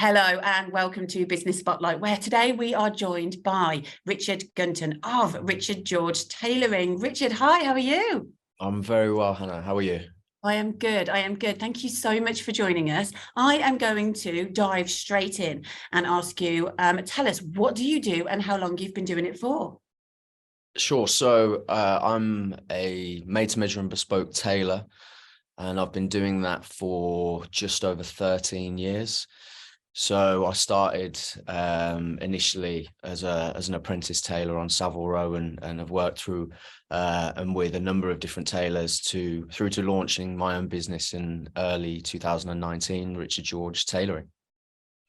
Hello and welcome to Business Spotlight, where today we are joined by Richard Gunton of Richard George Tailoring. Richard, hi, how are you? I'm very well, Hannah. How are you? I am good. I am good. Thank you so much for joining us. I am going to dive straight in and ask you, tell us, what do you do and how long you've been doing it for? Sure. So I'm a made-to-measure and bespoke tailor, and I've been doing that for just over 13 years. So I started initially as an apprentice tailor on Savile Row, and have worked through and with a number of different tailors through to launching my own business in early 2019, Richard George Tailoring.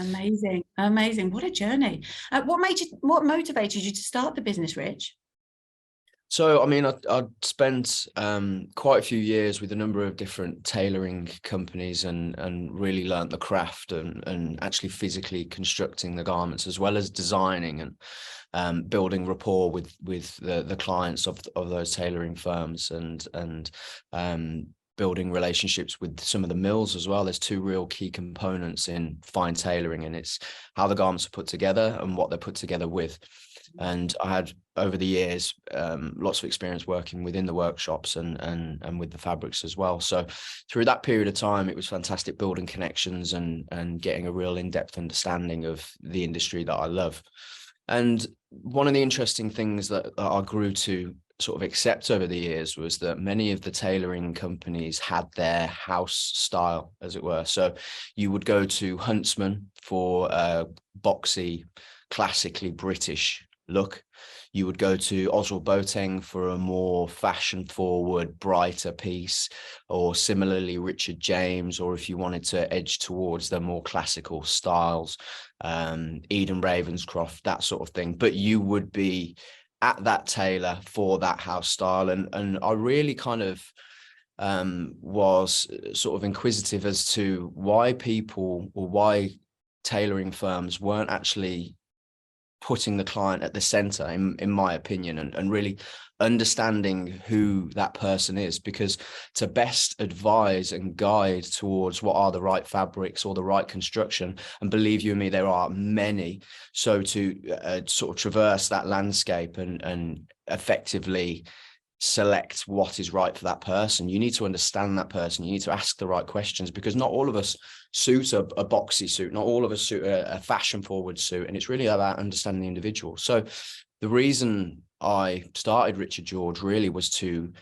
Amazing. Amazing. What a journey. What motivated you to start the business, Rich? So, I mean, I'd spent quite a few years with a number of different tailoring companies and really learnt the craft and actually physically constructing the garments, as well as designing and building rapport with the clients of those tailoring firms and building relationships with some of the mills as well. There's two real key components in fine tailoring, and it's how the garments are put together and what they're put together with. And I had, over the years, lots of experience working within the workshops and with the fabrics as well. So through that period of time, it was fantastic building connections and getting a real in-depth understanding of the industry that I love. And one of the interesting things that I grew to sort of accept over the years was that many of the tailoring companies had their house style, as it were. So you would go to Huntsman for a boxy, classically British look. You would go to Oswald Boateng for a more fashion forward, brighter piece, or similarly Richard James, or if you wanted to edge towards the more classical styles, Eden Ravenscroft, that sort of thing. But you would be at that tailor for that house style. And I really kind of was sort of inquisitive as to why people, or why tailoring firms weren't actually putting the client at the center, in my opinion, and really understanding who that person is, because to best advise and guide towards what are the right fabrics or the right construction, and believe you and me, there are many. So to sort of traverse that landscape and effectively select what is right for that person, you need to understand that person. You need to ask the right questions, because not all of us suit a boxy suit, not all of us suit a fashion forward suit, and it's really about understanding the individual. So the reason I started Richard George really was to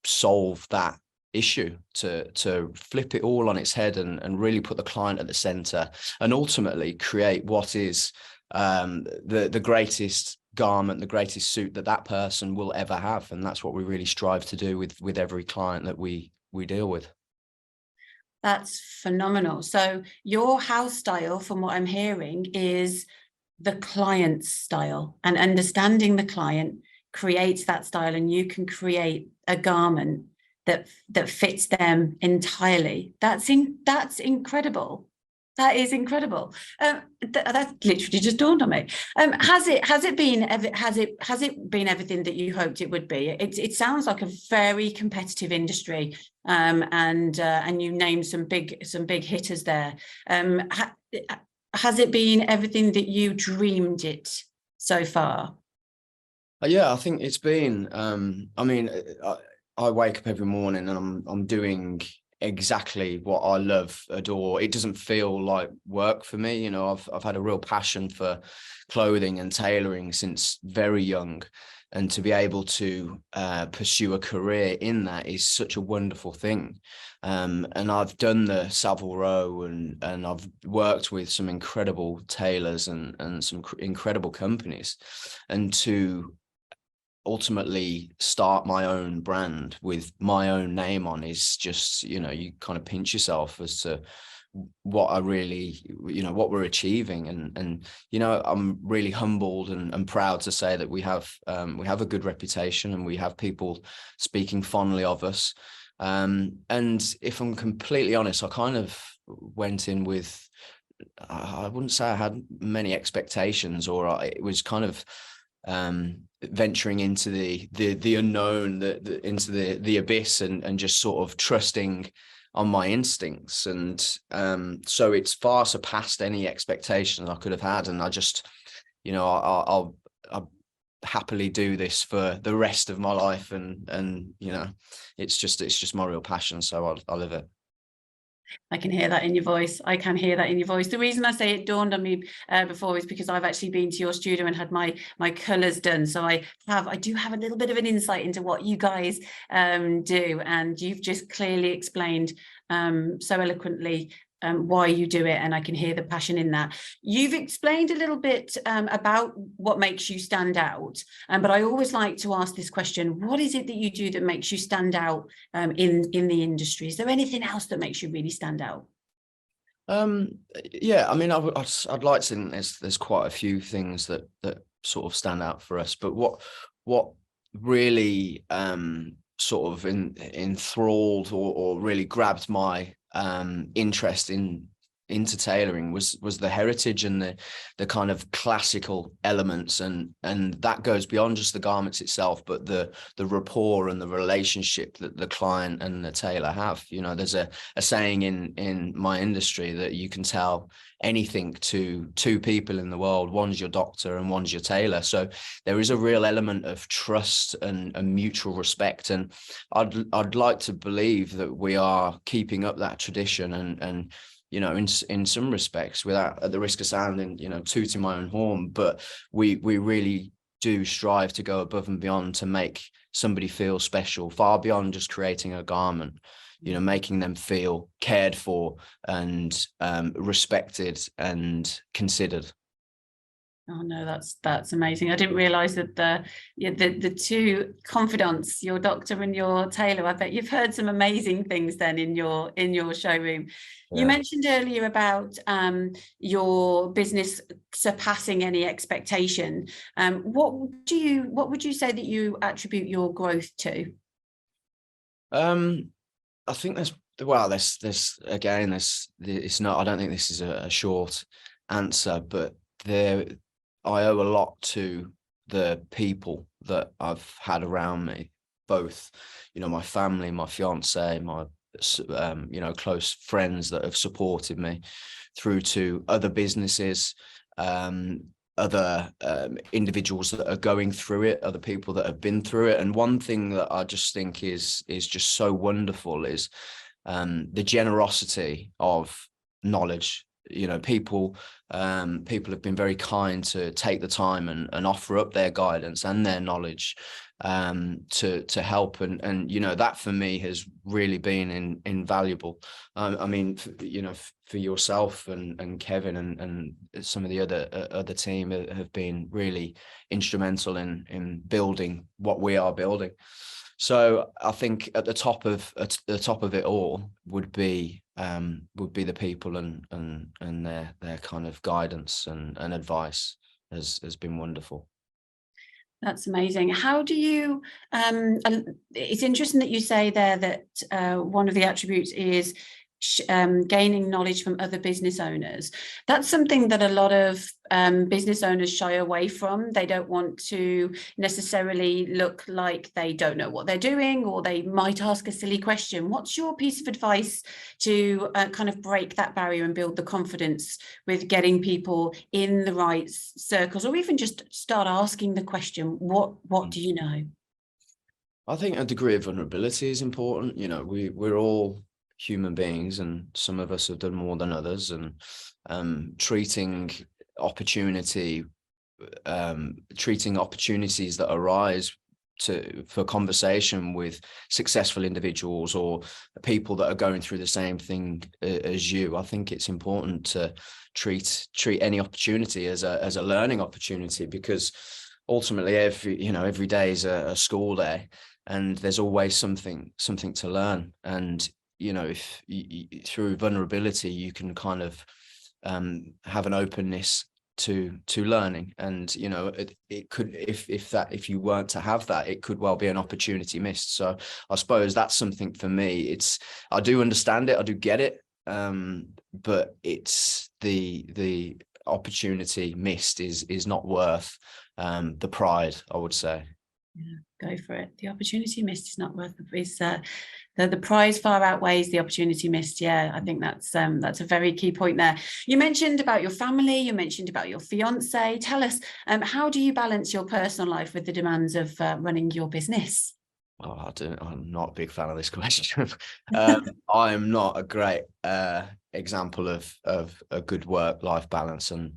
solve that issue, to flip it all on its head and really put the client at the center, and ultimately create what is the greatest garment, the greatest suit that person will ever have. And that's what we really strive to do with every client that we deal with. That's phenomenal. So your house style, from what I'm hearing, is the client's style, and understanding the client creates that style, and you can create a garment that fits them entirely. That's incredible. That is incredible. That literally just dawned on me. Has it been everything that you hoped it would be? It sounds like a very competitive industry, and you named some big hitters there. Has it been everything that you dreamed it so far? Yeah, I think it's been. I mean, I wake up every morning and I'm doing exactly what I love, adore. It doesn't feel like work for me. You know, I've had a real passion for clothing and tailoring since very young, and to be able to pursue a career in that is such a wonderful thing. And I've done the Savile Row, and I've worked with some incredible tailors and some incredible companies, and to ultimately start my own brand with my own name on is just, you know, you kind of pinch yourself as to what I really, you know, what we're achieving. And you know, I'm really humbled and proud to say that we have a good reputation, and we have people speaking fondly of us. And if I'm completely honest, I kind of went in with, I wouldn't say I had many expectations, or it was kind of venturing into the unknown, into the abyss, and just sort of trusting my instincts. And so it's far surpassed any expectations I could have had. And I just, you know, I'll happily do this for the rest of my life. And you know, it's just my real passion. So I'll live it. I can hear that in your voice. I can hear that in your voice. The reason I say it dawned on me before is because I've actually been to your studio and had my colours done. So I do have a little bit of an insight into what you guys do, and you've just clearly explained so eloquently why you do it, and I can hear the passion in that. You've explained a little bit about what makes you stand out, but I always like to ask this question: what is it that you do that makes you stand out in the industry? Is there anything else that makes you really stand out? Yeah, I mean, I'd like to think there's quite a few things that sort of stand out for us, but what really sort of enthralled or really grabbed my interest into tailoring was the heritage and the kind of classical elements, and that goes beyond just the garments itself, but the rapport and the relationship that the client and the tailor have. You know, there's a saying in my industry that you can tell anything to two people in the world: one's your doctor and one's your tailor. So there is a real element of trust and mutual respect, and I'd like to believe that we are keeping up that tradition, and you know, in some respects, without, at the risk of sounding, you know, tooting my own horn, but we really do strive to go above and beyond to make somebody feel special, far beyond just creating a garment. You know, making them feel cared for and respected and considered. Oh no, that's amazing. I didn't realize that the two confidants, your doctor and your tailor, I bet you've heard some amazing things then in your showroom. You Yeah. mentioned earlier about your business surpassing any expectation. What would you say that you attribute your growth to? I think there's again, it's not, I don't think this is a short answer, but I owe a lot to the people that I've had around me, both, you know, my family, my fiance, my you know, close friends that have supported me, through to other businesses, other individuals that are going through it, other people that have been through it. And one thing that I just think is just so wonderful is the generosity of knowledge. You know, people have been very kind to take the time and offer up their guidance and their knowledge to help, and you know, that for me has really been invaluable. I mean, you know, for yourself and Kevin and some of the other team have been really instrumental in building what we are building. So I think at the top of it all would be the people and their kind of guidance and advice has been wonderful. That's amazing. How do you, it's interesting that you say there that one of the attributes is gaining knowledge from other business owners. That's something that a lot of business owners shy away from. They don't want to necessarily look like they don't know what they're doing, or they might ask a silly question. What's your piece of advice to kind of break that barrier and build the confidence with getting people in the right circles, or even just start asking the question, what do you know? I think a degree of vulnerability is important. You know, we're all human beings, and some of us have done more than others, and treating opportunities that arise for conversation with successful individuals or people that are going through the same thing as you. I think it's important to treat any opportunity as a learning opportunity, because ultimately every day is a school day, and there's always something to learn. And you know, if through vulnerability you can kind of have an openness to learning, and you know, it could, if you weren't to have that, it could well be an opportunity missed. So I suppose that's something for me. I do understand it, I do get it, but it's the opportunity missed is not worth the pride, I would say. Yeah, go for it. The opportunity missed is not worth the prize far outweighs the opportunity missed. Yeah, I think that's a very key point there. You mentioned about your family, you mentioned about your fiance. Tell us, how do you balance your personal life with the demands of running your business? Oh, I'm not a big fan of this question. I'm not a great example of a good work-life balance, and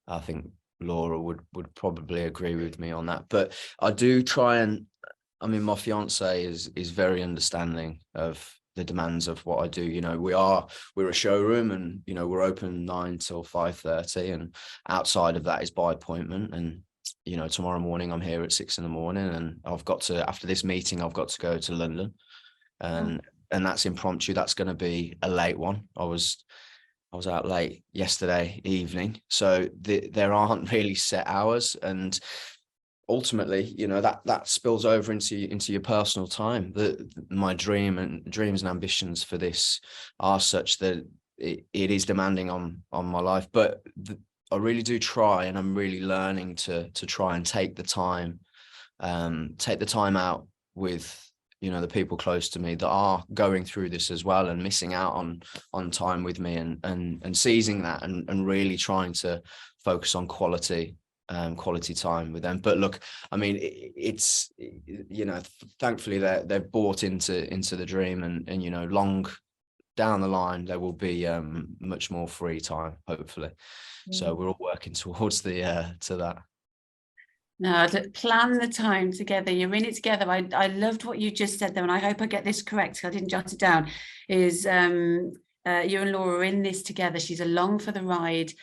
I think Laura would probably agree with me on that. But I do try and, I mean, my fiance is very understanding of the demands of what I do. You know, we're a showroom, and you know, we're open 9 till 5:30, and outside of that is by appointment. And you know, tomorrow morning I'm here at 6 a.m, and I've got to, after this meeting, I've got to go to London, and that's impromptu. That's going to be a late one. I was out late yesterday evening, so there aren't really set hours, and ultimately, you know, that spills over into your personal time. My dreams and ambitions for this are such that it is demanding on my life, but I really do try, and I'm really learning to try and take the time out with, you know, the people close to me that are going through this as well, and missing out on time with me, and seizing that, and really trying to focus on quality time with them. But look, I mean, it's, you know, thankfully they've bought into the dream, and you know, long down the line there will be much more free time, hopefully. So we're all working towards to that. No, plan the time together. You're in it together. I loved what you just said there, and I hope I get this correct. I didn't jot it down. Is you and Laura are in this together. She's along for the ride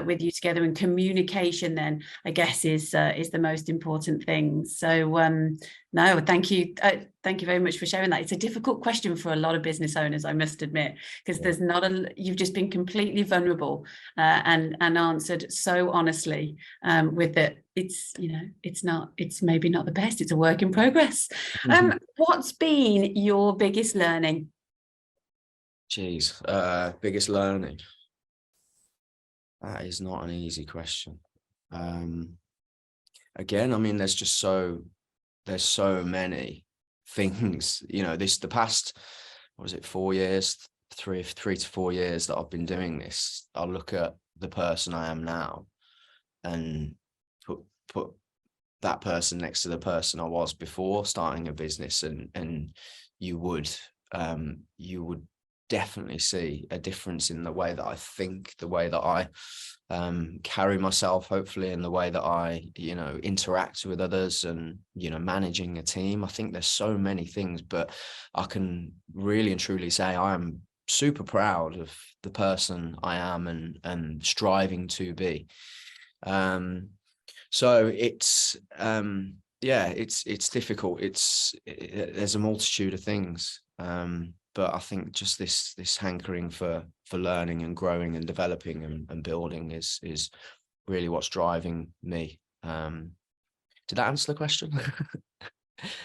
with you together, and communication then, I guess, is the most important thing. So no, thank you very much for sharing that. It's a difficult question for a lot of business owners, I must admit, because there's not you've just been completely vulnerable and answered so honestly with it. It's, you know, it's maybe not the best. It's a work in progress. What's been your biggest learning? Biggest learning. That is not an easy question. Again, I mean, there's so many things, you know, the past, what was it, 4 years, 3 to 4 years that I've been doing this. I'll look at the person I am now and put that person next to the person I was before starting a business, and you would definitely see a difference in the way that I think, the way that I carry myself, hopefully, in the way that I, you know, interact with others, and, you know, managing a team. I think there's so many things, but I can really and truly say I am super proud of the person I am, and striving to be. So it's it's difficult. There's a multitude of things. But I think just this hankering for learning and growing and developing and building is really what's driving me. Did that answer the question?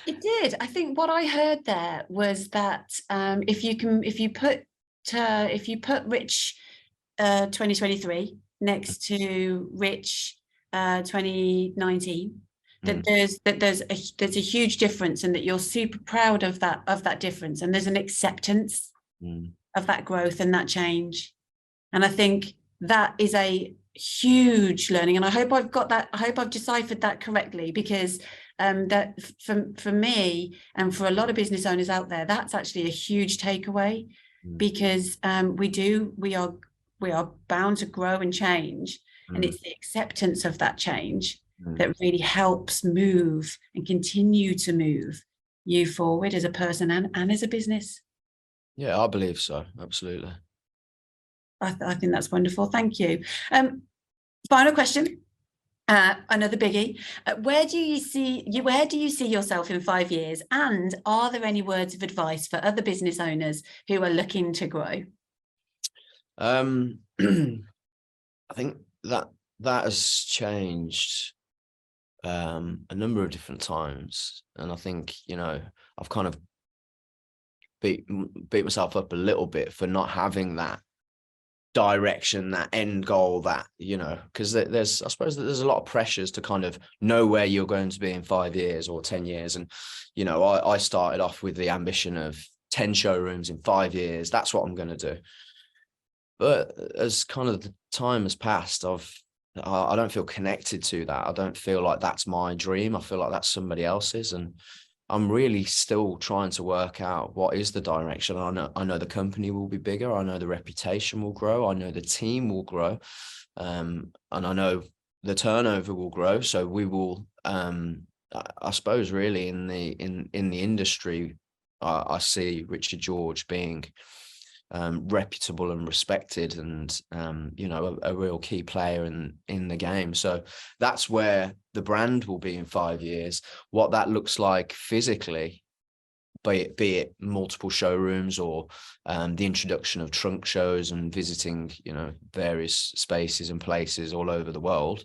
It did. I think what I heard there was that if you put Rich 2023 next to Rich 2019, that there's a huge difference, and that you're super proud of that difference, and there's an acceptance of that growth and that change. And I think that is a huge learning, and I hope I've deciphered that correctly, because that for me and for a lot of business owners out there, that's actually a huge takeaway, because we are bound to grow and change, and it's the acceptance of that change that really helps move and continue to move you forward as a person and as a business. Yeah, I believe so. Absolutely. I think that's wonderful. Thank you. Final question. Another biggie. Where do you see yourself in 5 years? And are there any words of advice for other business owners who are looking to grow? I think that has changed a number of different times, and I think, you know, I've kind of beat myself up a little bit for not having that direction, that end goal, that, you know, because I suppose that there's a lot of pressures to kind of know where you're going to be in 5 years or 10 years. And, you know, I started off with the ambition of 10 showrooms in 5 years. That's what I'm going to do. But as kind of the time has passed, I don't feel connected to that. I don't feel like that's my dream. I feel like that's somebody else's. And I'm really still trying to work out what is the direction. I know the company will be bigger. I know the reputation will grow. I know the team will grow. And I know the turnover will grow. So we will, I suppose really in the industry, I see Richard George being reputable and respected, and you know, a real key player in the game. So that's where the brand will be in 5 years. What that looks like physically, be it multiple showrooms or the introduction of trunk shows and visiting, you know, various spaces and places all over the world.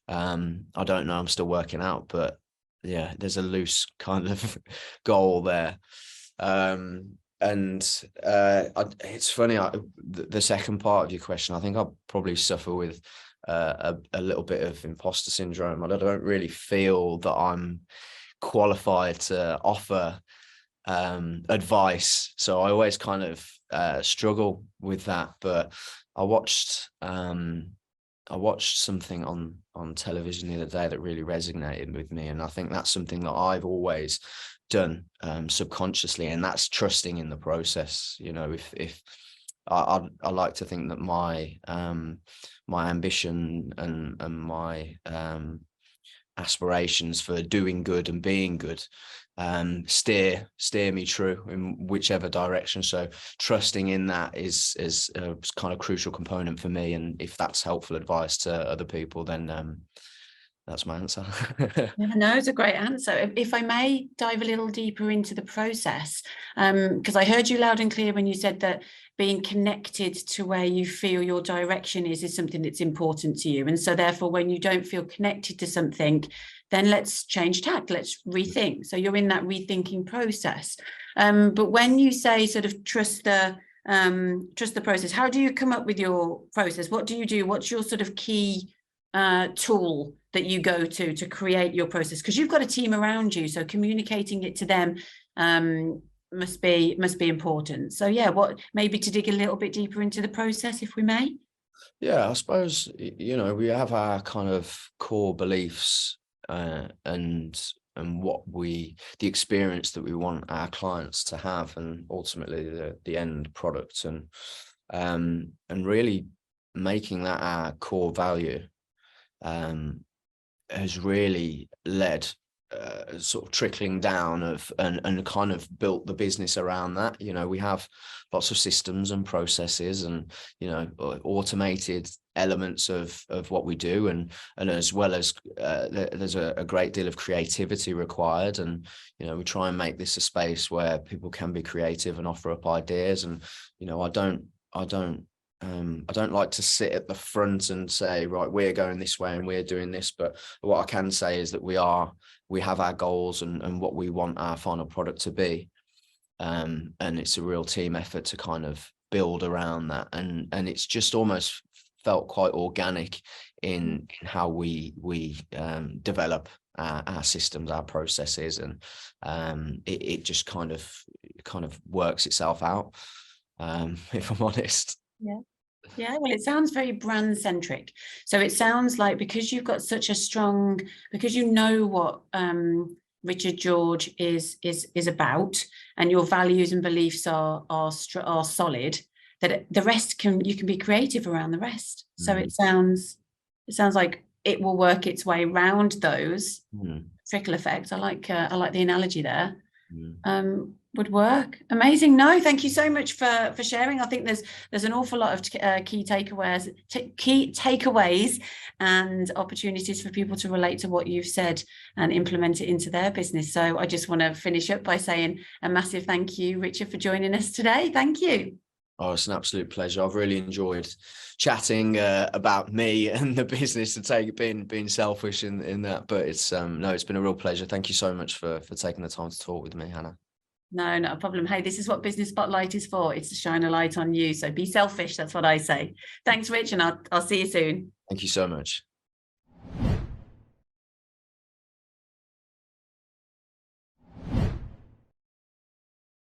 I don't know, I'm still working out, but yeah, there's a loose kind of goal there. And it's funny, the second part of your question, I think I'll probably suffer with a little bit of imposter syndrome. I don't really feel that I'm qualified to offer advice, so I always kind of struggle with that. But I watched something on television the other day that really resonated with me, and I think that's something that I've always done subconsciously, and that's trusting in the process. You know, if I like to think that my ambition and my aspirations for doing good and being good steer me true in whichever direction. So trusting in that is a kind of crucial component for me, and if that's helpful advice to other people, then that's my answer. Yeah, no, it's a great answer. If I may dive a little deeper into the process, because I heard you loud and clear when you said that being connected to where you feel your direction is something that's important to you. And so therefore, when you don't feel connected to something, then let's change tack, let's rethink. So you're in that rethinking process. But when you say sort of trust the process, how do you come up with your process? What do you do? What's your sort of key tool that you go to create your process? Because you've got a team around you, so communicating it to them must be important. So yeah, what, maybe to dig a little bit deeper into the process, if we may. Yeah, I suppose, you know, we have our kind of core beliefs and what the experience that we want our clients to have, and ultimately the end product, and really making that our core value has really led sort of trickling down of and kind of built the business around that. You know, we have lots of systems and processes and, you know, automated elements of what we do, and as well as there's a great deal of creativity required, and, you know, we try and make this a space where people can be creative and offer up ideas. And, you know, I don't like to sit at the front and say, right, we're going this way and we're doing this. But what I can say is that we have our goals and what we want our final product to be. And it's a real team effort to kind of build around that. And it's just almost felt quite organic in how we develop our systems, our processes, and it just kind of works itself out, if I'm honest. Yeah, well, it sounds very brand centric. So it sounds like because you've got such a strong, because you know what Richard George is about, and your values and beliefs are solid, that the rest you can be creative around the rest. So it sounds like it will work its way around those trickle effects. I like the analogy there. Would work. Amazing. No, thank you so much for sharing. I think there's an awful lot of key takeaways and opportunities for people to relate to what you've said and implement it into their business. So I just want to finish up by saying a massive thank you, Richard, for joining us today. Thank you. Oh, it's an absolute pleasure. I've really enjoyed chatting about me and the business, to being selfish in that. But it's been a real pleasure. Thank you so much for taking the time to talk with me, Hannah. No, not a problem. Hey, this is what Business Spotlight is for. It's to shine a light on you. So be selfish. That's what I say. Thanks, Rich, and I'll see you soon. Thank you so much.